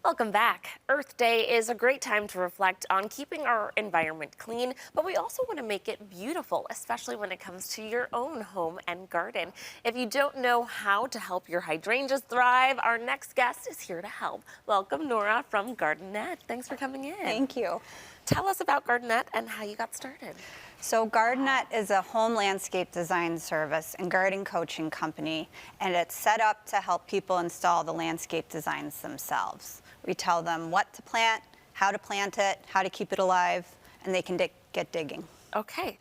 Welcome back. Earth Day is a great time to reflect on keeping our environment clean, but we also want to make it beautiful, especially when it comes to your own home and garden. If you don't know how to help your hydrangeas thrive, our next guest is here to help. Welcome, Nora from Gardenette. Thanks for coming in. Thank you. Tell us about Gardenette and how you got started. So Gardenette is a home landscape design service and garden coaching company, and it's set up to help people install the landscape designs themselves. We tell them what to plant, how to keep it alive, and they can get digging. Okay.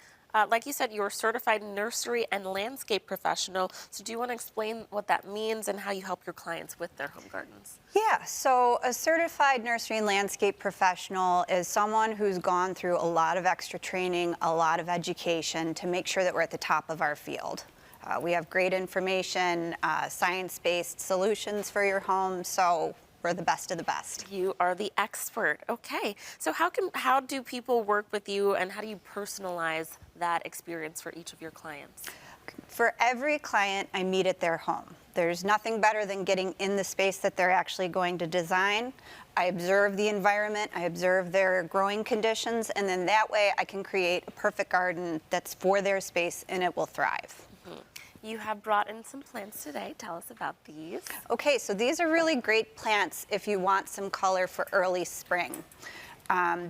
Like you said, you're a certified nursery and landscape professional. So do you want to explain what that means and how you help your clients with their home gardens? Yeah, so a certified nursery and landscape professional is someone who's gone through a lot of extra training, a lot of education to make sure that we're at the top of our field. We have great information, science-based solutions for your home, so we're the best of the best. You are the expert. Okay. So how do people work with you, and how do you personalize that experience for each of your clients? For every client, I meet at their home. There's nothing better than getting in the space that they're actually going to design. I observe the environment, I observe their growing conditions, and then that way I can create a perfect garden that's for their space and it will thrive. You have brought in some plants today. Tell us about these. Okay, so these are really great plants if you want some color for early spring.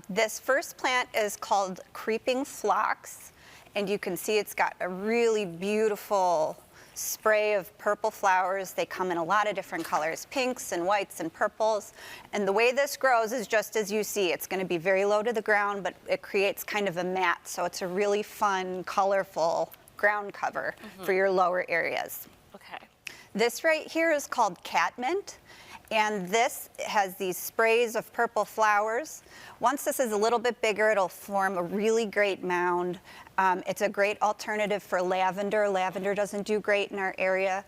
This first plant is called Creeping Phlox, and you can see it's got a really beautiful spray of purple flowers. They come in a lot of different colors, pinks and whites and purples. And the way this grows is just as you see. It's going to be very low to the ground, but it creates kind of a mat, so it's a really fun, colorful ground cover for your lower areas. Okay. This right here is called catmint, and this has these sprays of purple flowers. Once this is a little bit bigger, it'll form a really great mound. It's a great alternative for lavender. Lavender doesn't do great in our area,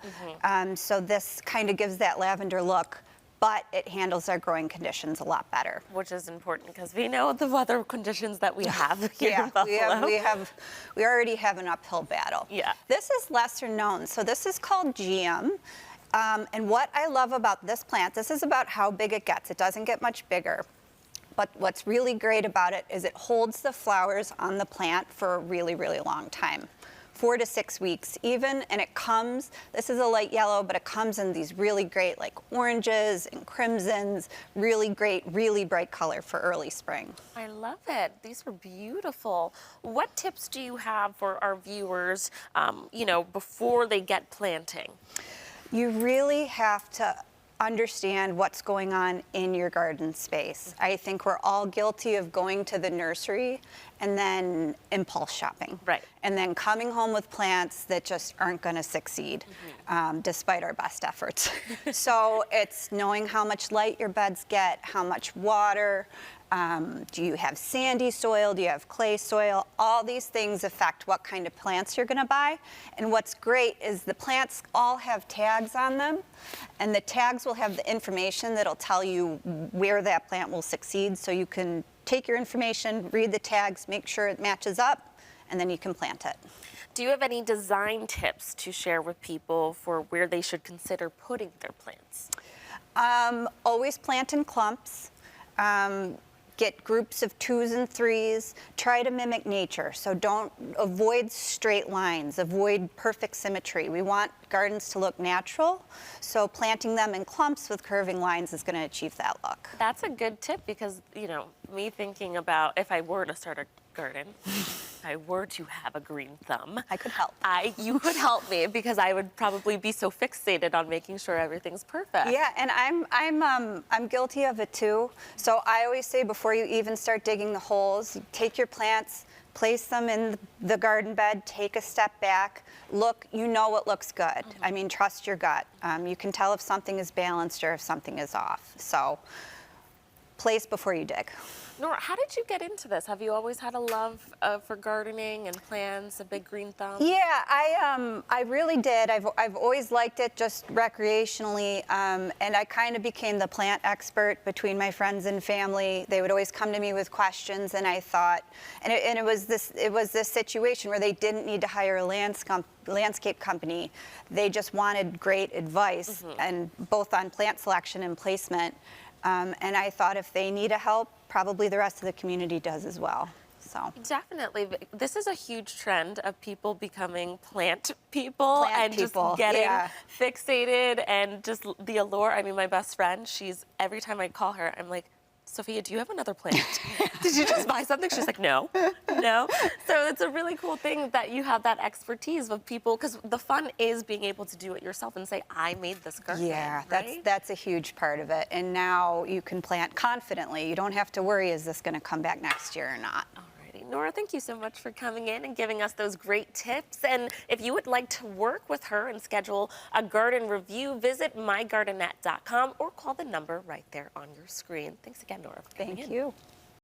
so this kind of gives that lavender look, but it handles our growing conditions a lot better. Which is important because we know the weather conditions that we have here in Buffalo. We already have an uphill battle. Yeah. This is lesser known. So this is called GM. And what I love about this plant, this is about how big it gets. It doesn't get much bigger. But what's really great about it is it holds the flowers on the plant for a really, really long time. 4 to 6 weeks even, and it comes, this is a light yellow, but it comes in these really great like oranges and crimsons, really great, really bright color for early spring. I love it. These are beautiful. What tips do you have for our viewers, before they get planting? You really have to understand what's going on in your garden space. I think we're all guilty of going to the nursery and then impulse shopping. Right. And then coming home with plants that just aren't going to succeed, despite our best efforts. So it's knowing how much light your beds get, how much water, do you have sandy soil, do you have clay soil? All these things affect what kind of plants you're going to buy. And what's great is the plants all have tags on them, and the tags will have the information that'll tell you where that plant will succeed, so you can take your information, read the tags, make sure it matches up, and then you can plant it. Do you have any design tips to share with people for where they should consider putting their plants? Always plant in clumps. Get groups of 2s and 3s. Try to mimic nature. So don't avoid straight lines. Avoid perfect symmetry. We want gardens to look natural. So planting them in clumps with curving lines is going to achieve that look. That's a good tip because, me thinking about if I were to start a garden, if I were to have a green thumb, I could help. You could help me because I would probably be so fixated on making sure everything's perfect. Yeah, and I'm guilty of it too. So I always say before you even start digging the holes, take your plants, place them in the garden bed, take a step back, look, you know what looks good. I mean, trust your gut. You can tell if something is balanced or if something is off. So place before you dig. Nora, how did you get into this? Have you always had a love for gardening and plants, a big green thumb? Yeah, I really did. I've always liked it just recreationally, and I kind of became the plant expert between my friends and family. They would always come to me with questions, and I thought, and it was this situation where they didn't need to hire a landscape company. They just wanted great advice, and both on plant selection and placement. And I thought if they need a help, probably the rest of the community does as well. So Definitely. This is a huge trend of people becoming plant people Plant and people, just getting yeah. fixated and just the allure. I mean, my best friend, every time I call her, I'm like, Sophia, do you have another plant? Did you just buy something? She's like, no, no. So it's a really cool thing that you have that expertise with people, because the fun is being able to do it yourself and say, I made this garden. yeah, right? that's a huge part of it. And now you can plant confidently. You don't have to worry, is this going to come back next year or not? Alrighty, Nora, thank you so much for coming in and giving us those great tips. And if you would like to work with her and schedule a garden review, visit mygardenette.com or call the number right there on your screen. Thanks again, Nora, for coming in. Thank you.